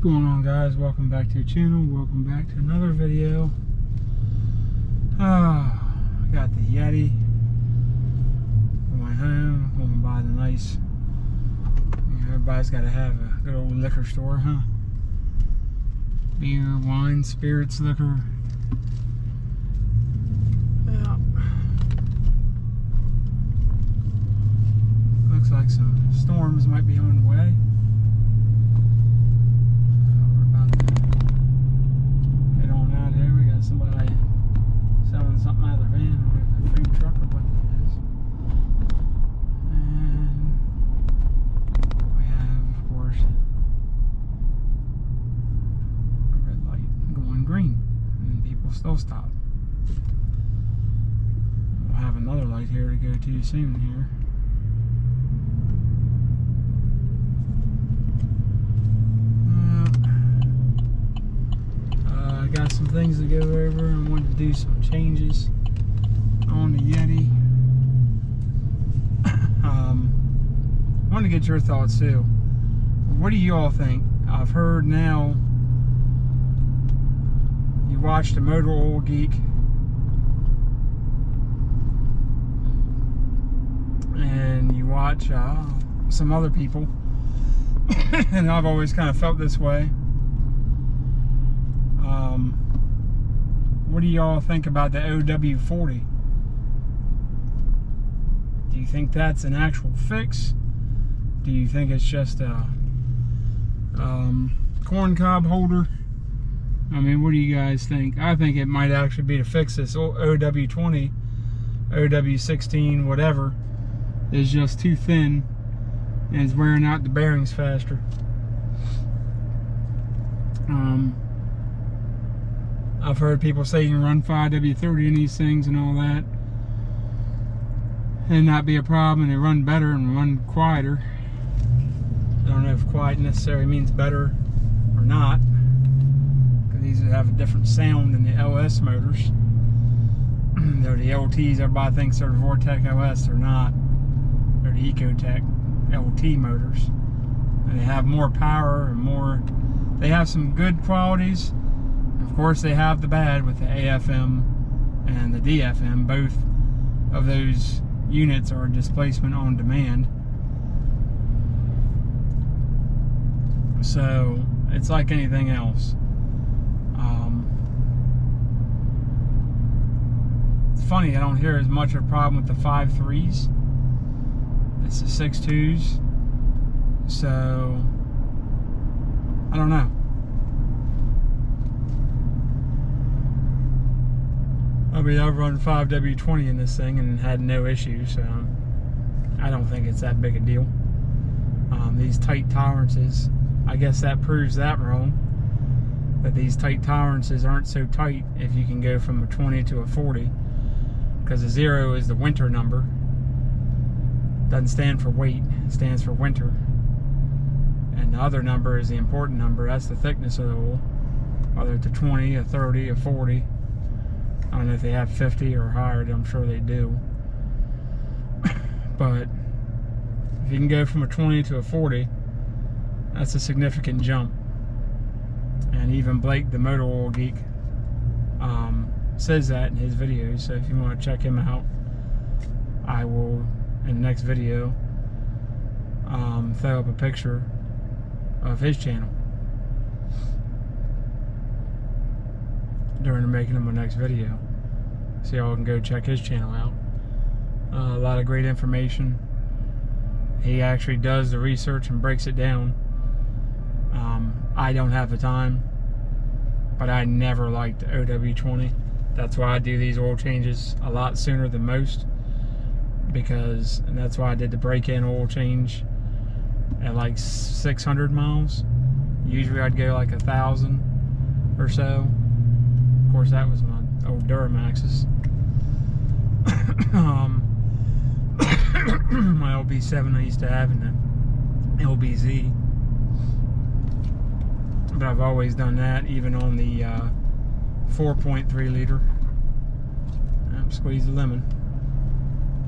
going on, guys? Welcome back to your channel. Welcome back to another video. I got the Yeti on my home. I'm gonna buy the nice, everybody's got to have a good old liquor store, huh? Beer, wine, spirits, liquor. Yeah. Looks like some storms might be on the way. Somebody selling something out of their van, or a food truck, or what that is. And we have, of course, a red light going green, and people still stop. We'll have another light here to go to soon here. Got some things to go over. I wanted to do some changes on the Yeti. I want to get your thoughts too. What do you all think? I've heard now you watched a Motor Oil Geek, and you watch some other people, and I've always kind of felt this way. What do y'all think about the OW40? Do you think that's an actual fix? Do you think it's just a corn cob holder? I mean, what do you guys think? I think it might actually be to fix this OW20, OW16, whatever, is just too thin and it's wearing out the bearings faster. I've heard people say you can run 5W30 in these things and all that and not be a problem, and they run better and run quieter. I don't know if quiet necessarily means better or not, because these have a different sound than the LS motors. They're the LTs, everybody thinks they're the Vortec OS, they're not. They're the Ecotec LT motors. And they have more power and more, they have some good qualities. Of course, they have the bad with the AFM and the DFM. Both of those units are displacement on demand. So it's like anything else. It's funny, I don't hear as much of a problem with the 5.3s. It's the 6.2s. So I don't know. I mean, I've run 5W20 in this thing and had no issues, so I don't think it's that big a deal. These tight tolerances, I guess that proves that wrong, that these tight tolerances aren't so tight if you can go from a 20 to a 40, because a 0 is the winter number. Doesn't stand for weight, it stands for winter. And the other number is the important number, that's the thickness of the oil, whether it's a 20, a 30, a 40. I don't know if they have 50 or higher, I'm sure they do. But if you can go from a 20 to a 40, that's a significant jump. And even Blake, the Motor Oil Geek, says that in his videos. So if you want to check him out, I will, in the next video, throw up a picture of his channel during the making of my next video, so y'all can go check his channel out. A lot of great information. He actually does the research and breaks it down. I don't have the time, but I never liked the OW20. That's why I do these oil changes a lot sooner than most, and that's why I did the break-in oil change at like 600 miles. Usually I'd go like 1,000 or so. Of course, that was my old Duramaxes. My LB7 I used to have in the LBZ. But I've always done that, even on the 4.3 liter. Squeeze the lemon.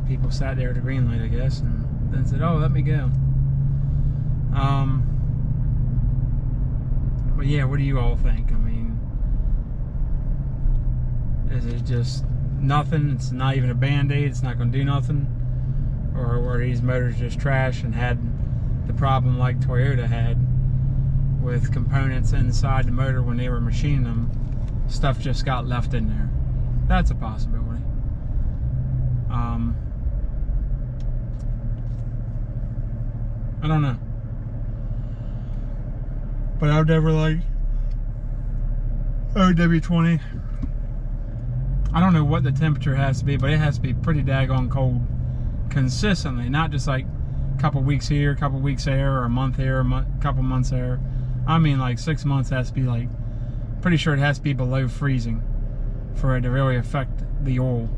People sat there at the green light, I guess, and then said, "Oh, let me go." But yeah, what do you all think? I mean, is it just nothing? It's not even a Band-Aid. It's not going to do nothing? Or were these motors just trash and had the problem like Toyota had with components inside the motor when they were machining them? Stuff just got left in there. That's a possibility. I don't know. But I've never liked OW20. I don't know what the temperature has to be, but it has to be pretty daggone cold consistently, not just like a couple weeks here, a couple weeks there, or a month here, a couple months there. I mean, like 6 months has to be like, pretty sure it has to be below freezing for it to really affect the oil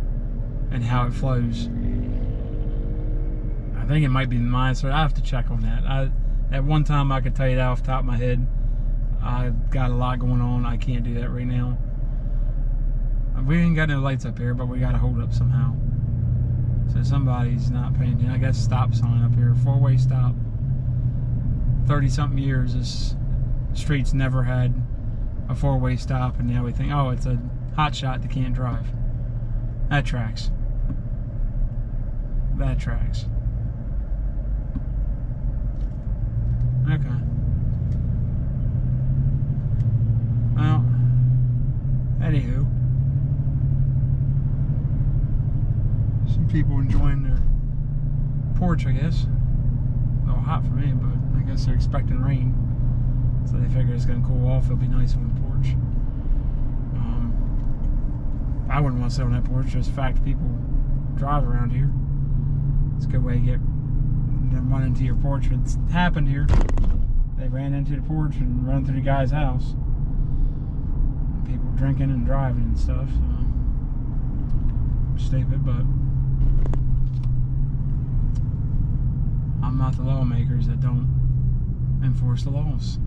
and how it flows. I think it might be minus, I have to check on that. At one time I could tell you that off the top of my head. I've got a lot going on. I can't do that right now. We ain't got no lights up here, but we got to hold up somehow. So somebody's not paying attention. I guess stop sign up here, 4-way stop. 30-something years, this street's never had a 4-way stop, and now we think, oh, it's a hot shot that can't drive. That tracks. That tracks. Okay. Well, anywho, some people enjoying their porch, I guess. A little hot for me, but I guess they're expecting rain, so they figure it's gonna cool off. It'll be nice on the porch. I wouldn't want to sit on that porch. Just the fact people drive around here. It's a good way to get them run into your porch. It's happened here. They ran into the porch and run through the guy's house. People drinking and driving and stuff. So stupid, but I'm not the lawmakers that don't enforce the laws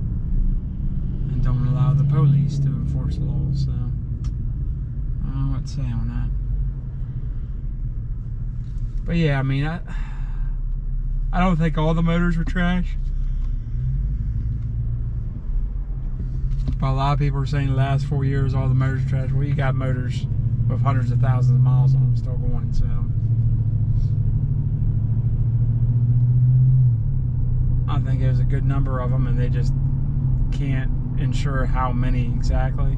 and don't allow the police to enforce the laws. So I don't know what to say on that. But yeah, I mean, I don't think all the motors were trash. But a lot of people are saying the last 4 years all the motors are trash. Well, you got motors with hundreds of thousands of miles on them still going, so I think there's a good number of them, and they just can't ensure how many exactly.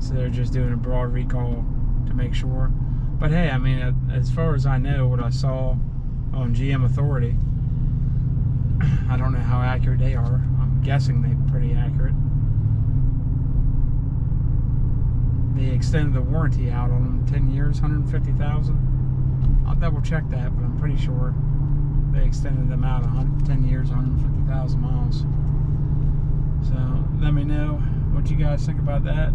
So they're just doing a broad recall to make sure. But hey, I mean, as far as I know, what I saw on GM Authority, I don't know how accurate they are. I'm guessing they're pretty accurate. They extended the warranty out on them 10 years, 150,000. I'll double check that, but I'm pretty sure they extended them out 10 years, 150,000 miles. So let me know what you guys think about that.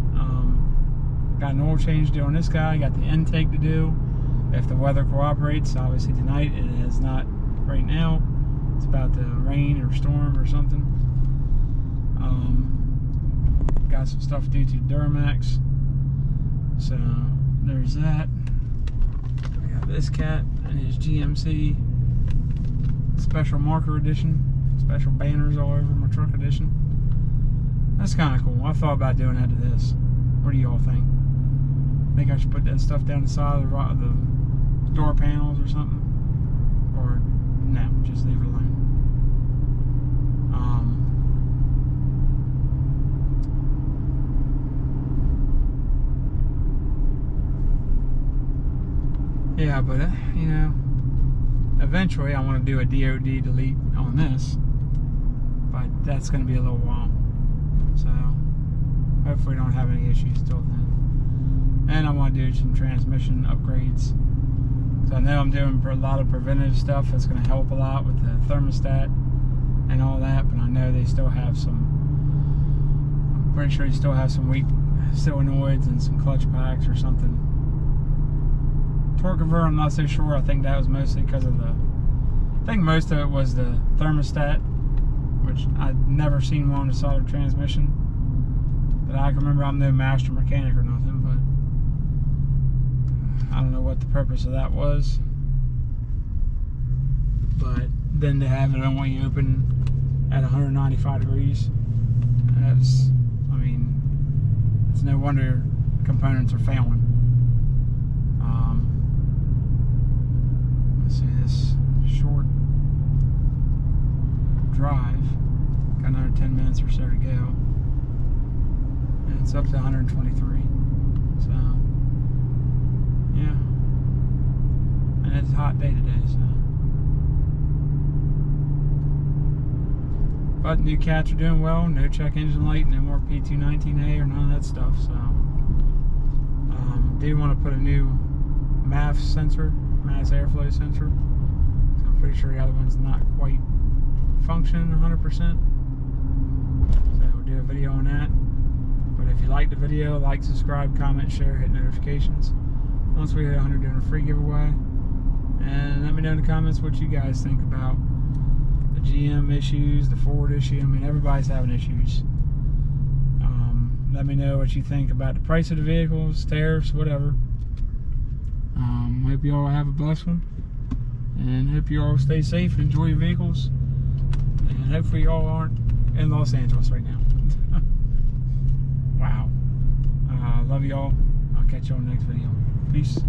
Got an oil change to do on this guy. Got the intake to do if the weather cooperates. Obviously tonight it is not right now. It's about to rain or storm or something. Got some stuff to do to Duramax. So there's that. We got this cat and his GMC special marker edition, special banners all over my truck edition. That's kind of cool. I thought about doing that to this. What do you all think? Think I should put that stuff down the side of the door panels or something? Or no, just leave it alone. Yeah, but you know, eventually I want to do a DOD delete on this, but that's going to be a little while. So hopefully we don't have any issues till then. And I want to do some transmission upgrades. So I know I'm doing a lot of preventative stuff that's going to help a lot with the thermostat and all that, but I know they still have some, I'm pretty sure they still have some weak solenoids and some clutch packs or something. Torque converter, I'm not so sure. I think that was mostly because of I think most of it was the thermostat, which I'd never seen one on a solid transmission that I can remember. I'm no master mechanic or nothing, but I don't know what the purpose of that was. But then to have it only open at 195 degrees, that's I mean, it's no wonder components are failing. Let's see, this short drive, got another 10 minutes or so to go, and it's up to 123. So yeah, and it's a hot day today, so. But new cats are doing well, no check engine light, no more P219A or none of that stuff, so. Do want to put a new MAF sensor, mass airflow sensor, so I'm pretty sure the other one's not quite functioning 100%, so we'll do a video on that. But if you like the video, like, subscribe, comment, share, hit notifications. Once we hit 100, doing a free giveaway. And let me know in the comments what you guys think about the GM issues, the Ford issue. I mean, everybody's having issues. Let me know what you think about the price of the vehicles, tariffs, whatever. Hope you all have a blessed one, and hope you all stay safe and enjoy your vehicles. And hopefully you all aren't in Los Angeles right now. Wow. Love you all. I'll catch you on the next video. Peace.